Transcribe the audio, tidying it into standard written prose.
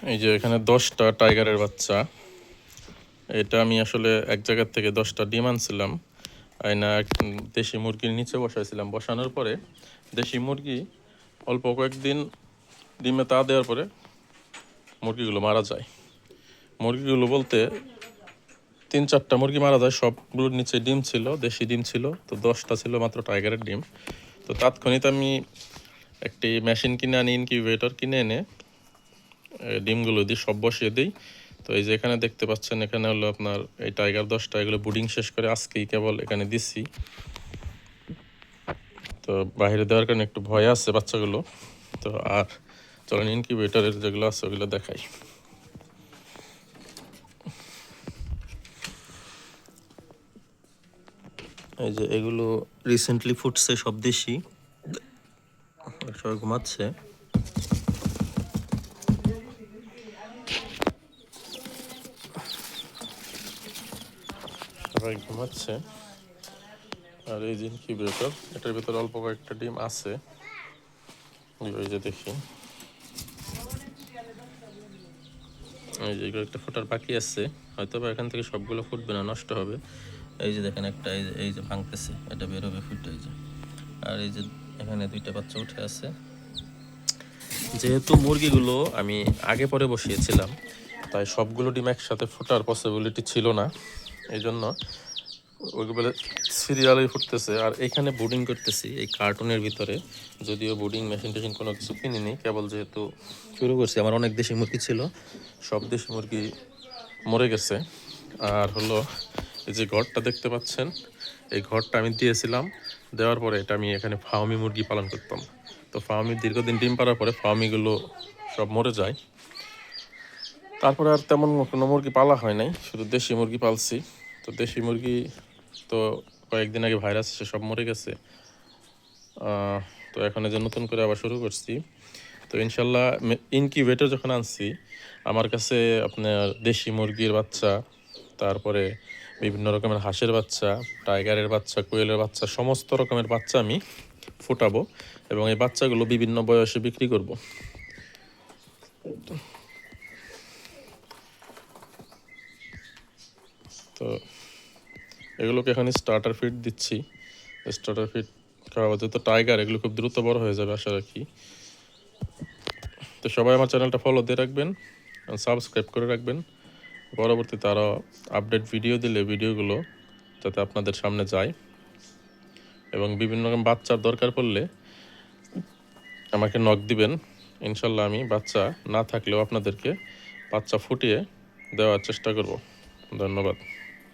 এই যে এখানে 10টা টাইগারের বাচ্চা। এটা আমি আসলে এক জায়গার থেকে 10টা ডিম আনছিলাম, আয়না দেশি মুরগির নিচে বসাইছিলাম। বসানোর পরে দেশি মুরগি অল্প কয়েকদিন ডিমে তা দেওয়ার পরে মুরগিগুলো মারা যায়। মুরগিগুলো বলতে 3-4টা মুরগি মারা যায়, সবগুলোর নিচে ডিম ছিল, দেশি ডিম ছিল। তো 10টা ছিল মাত্র টাইগারের ডিম। তো তাৎক্ষণিক আমি একটি মেশিন কিনে আনি, ইনকিউবেটর কিনে এনে ডিমগুলো দিয়ে সব বসিয়ে দিই। তো এই যে এখানে দেখতে পাচ্ছেন, এখানে হলো আপনার এই টাইগার 10টা, এগুলো বুডিং শেষ করে আজকেই কেবল এখানে দিছি। তো বাইরে দেওয়ার কারণে একটু ভয় আছে বাচ্চাগুলো। তো আর চলেন ইনকিউবেটরের যেগুলো আছে ওগুলো দেখাই। এই যে এগুলো রিসেন্টলি ফুটছে, সব দেশি, সবাই ঘুমাচ্ছে। সবাই ঘুমাচ্ছে। আর এই যে ইনকিউবেটর, এটার ভিতরে অল্প কয়েকটা ডিম আছে, এই যে দেখি। এই যে এগুলো একটা ফোটার বাকি আছে, হয়তো বা এখান থেকে সবগুলো ফুটবে না, নষ্ট হবে। এই যে দেখেন একটা, এই যে ভাঙতেছে, এটা বেরোবে ফুটে। এই যে, আর এই যে এখানে 2টা বাচ্চা উঠে আছে। যেহেতু মুরগিগুলো আমি আগে পরে বসিয়েছিলাম, তাই সবগুলো ডিম একসাথে ফোটার পসিবিলিটি ছিল না। এই জন্য ওইগুলো সিরিয়ালই ফুটতেছে। আর এখানে বুডিং করতেছি এই কার্টুনের ভিতরে, যদিও বুডিং মেশিন টেশিন কোনো কিছু কিনিনি, কেবল যেহেতু শুরু করছি। আমার অনেক দেশি মুরগি ছিল, সব দেশি মুরগি মরে গেছে। আর হলো এই যে ঘরটা দেখতে পাচ্ছেন, এই ঘরটা আমি দিয়েছিলাম, দেওয়ার পরে এটা আমি এখানে ফার্মি মুরগি পালন করতাম। তো ফার্মি দীর্ঘদিন ডিম পাড়ার পরে ফার্মিগুলো সব মরে যায়। তারপরে আর তেমন কোনো মুরগি পালা হয় নাই, শুধু দেশি মুরগি পালছি। তো দেশি মুরগি তো কয়েকদিন আগে ভাইরাস এসে সব মরে গেছে। তো এখন এই যে নতুন করে আবার শুরু করছি। তো ইনশাল্লাহ ইনকিউবেটর যখন আনছি, আমার কাছে আপনার দেশি মুরগির বাচ্চা, তারপরে বিভিন্ন রকমের হাঁসের বাচ্চা, টাইগারের বাচ্চা, কোয়েলের বাচ্চা, সমস্ত রকমের বাচ্চা আমি ফুটাবো এবং এই বাচ্চাগুলো বিভিন্ন বয়সে বিক্রি করব। তো এগুলোকে এখন স্টার্টার ফিড দিচ্ছি। স্টার্টার ফিড খাওয়াবো, যেহেতু টাইগার এগুলো খুব দ্রুত বড় হয়ে যাবে আশা রাখি। তো সবাই আমার চ্যানেলটা ফলো দিয়ে রাখবেন, সাবস্ক্রাইব করে রাখবেন। পরবর্তীতে আরও আপডেট ভিডিও দিলে ভিডিওগুলো যাতে আপনাদের সামনে যায়। এবং বিভিন্ন রকম বাচ্চার দরকার পড়লে আমাকে নক দিবেন। ইনশাল্লাহ আমি বাচ্চা না থাকলেও আপনাদেরকে বাচ্চা ফুটিয়ে দেওয়ার চেষ্টা করব। ধন্যবাদ।